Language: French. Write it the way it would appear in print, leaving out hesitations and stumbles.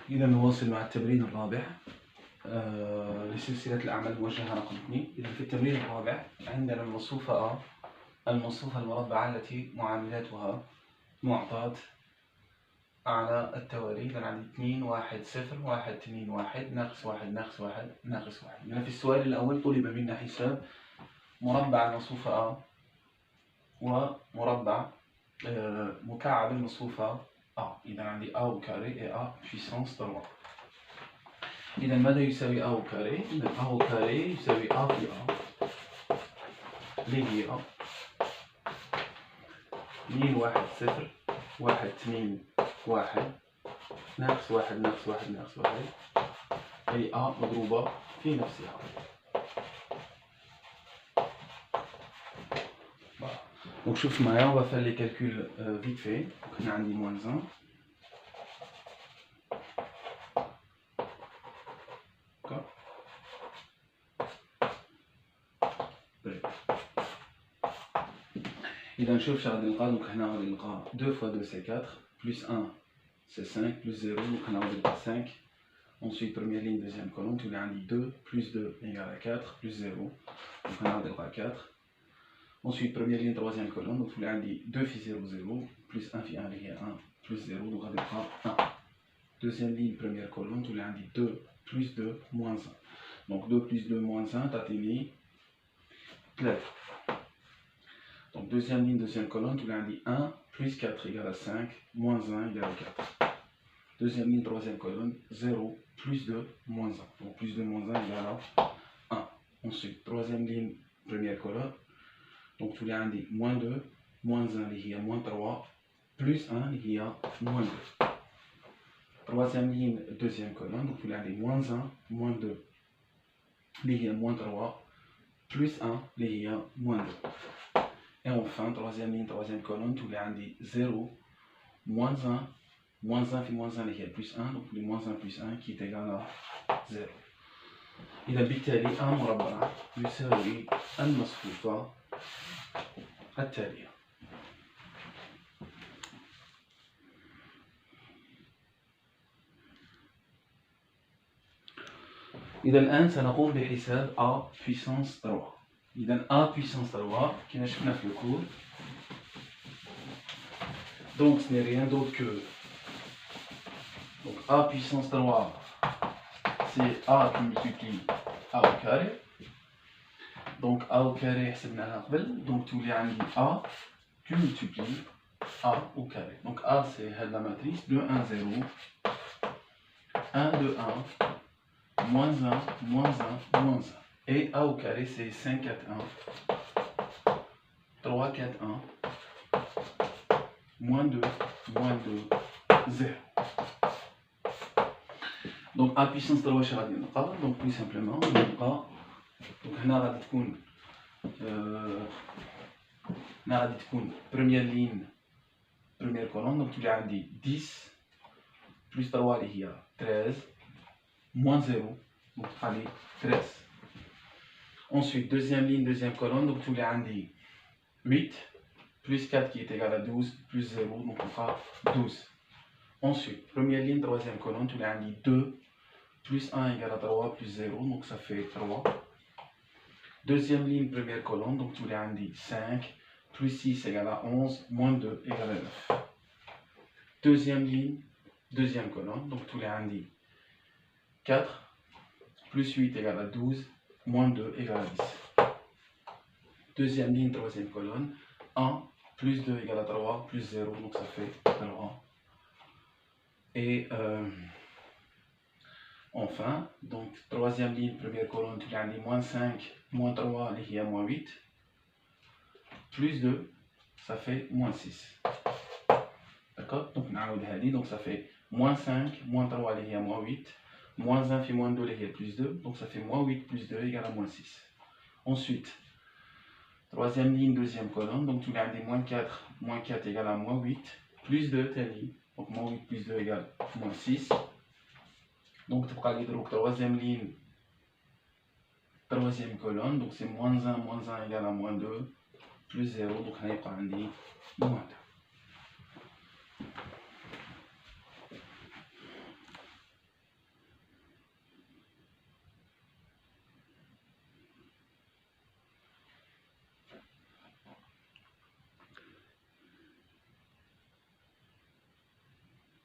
إذا نواصل مع التمرين الرابع لسلسلة الأعمال الموجهة رقم 2. إذا في التمرين الرابع عندنا المصفوفة A، المصفوفة المربعة التي معاملاتها معطاة على التوالي. إذا عندي 2 1 0 1 2 1 ناقص 1 ناقص 1 ناقص 1. إذا في السؤال الأول طلب منا حساب مربع المصفوفة A ومربع مكعب المصفوفة A. إذا عندي A au carré et A puissance 3. إذا ماذا يساوي A au carré؟ إذا A au carré يساوي A في A اللي هي 2 1 0 1 2 1 ناقص 1 ناقص 1 ناقص 1 أي A مضروبة في نفسها. Donc شوف معايا on va faire les calculs vite fait. هنا عندي moins 1 إذا نشوف شنو غادي نلقى. دونك هنا غادي نلقى 2 fois 2 c'est 4 plus 1 c'est 5 plus 0 donc هنا غادي نلقى 5. Ensuite première ligne deuxième colonne تولي عندي 2 plus 2 égale à 4 plus 0 donc هنا غادي نلقى 4. Ensuite première ligne troisième colonne donc تولي عندي 2 في 0 0 plus 1 في 1 اللي هي 1 plus 0 donc غادي نلقى 1. Deuxième ligne première colonne تولي عندي 2 plus 2 moins 1 donc 2 plus 2 moins 1 تعطيني 3. Donc deuxième ligne, deuxième colonne, tu l'as dit 1 plus 4 égale à 5, moins 1 égale à 4. Deuxième ligne, troisième colonne, 0 plus 2 moins 1. Donc plus 2 moins 1 égale à 1. Ensuite, troisième ligne, première colonne, donc tu l'as dit moins 2, moins 1, il y a moins 3, plus 1, il y a moins 2. Troisième ligne, deuxième colonne, donc tu l'as dit moins 1, moins 2, il y a moins 3, plus 1, il y a moins 2. Et enfin, troisième ligne, troisième colonne, tous les indices 0, moins 1, moins 1 fait moins 1 égale plus 1, donc les moins 1 plus 1 qui est égal à 0. إذا بالتالي A مربع يساوي المصفوفة التالية. إذا الآن سنقوم بحساب A puissance 3. إذا A puissance 3 كما شفنا في الكور donc ce n'est rien d'autre que donc A puissance 3 c'est A qui multiplie A au carré. Donc A au carré حسبناها قبل donc تولي عندي A qui multiplie A au carré. Donc A c'est la matrice 2 1 0 1 2 1 moins 1 moins 1 moins 1. Et A au carré c'est 5 4 1 3 4 1 moins 2 0. Donc A puissance 3 واش غادي نلقى. Donc tout simplement نلقى donc هنا غادي تكون هنا غادي تكون première ligne première colonne donc تولي عندي 10 plus 3 اللي هي 13 moins 0 donc تبقى لي 13. Ensuite, deuxième ligne, deuxième colonne, donc tous les indices 8, plus 4 qui est égal à 12, plus 0, donc on fera 12. Ensuite, première ligne, troisième colonne, tous les indices 2, plus 1 égale à 3, plus 0, donc ça fait 3. Deuxième ligne, première colonne, donc tous les indices 5, plus 6 égale à 11, moins 2 égale à 9. Deuxième ligne, deuxième colonne, donc tous les indices 4, plus 8 égale à 12, moins 2 égale à 10. Deuxième ligne, troisième colonne, 1 plus 2 égale à 3, plus 0, donc ça fait 3. Et enfin, donc troisième ligne, première colonne, tu as dit moins 5, moins 3, il y a moins 8, plus 2, ça fait moins 6. D'accord? Donc ça fait moins 5, moins 3, il y a moins 8. Moins 1 fait moins 2 égale plus 2, donc ça fait moins 8 plus 2 égale à moins 6. Ensuite, troisième ligne, deuxième colonne, donc tu l'as dit moins 4 égale à moins 8, plus 2, tali, donc moins 8 plus 2 égale moins 6. Donc tu peux donc troisième ligne, troisième colonne, donc c'est moins 1 égale à moins 2, plus 0, donc on a moins 2.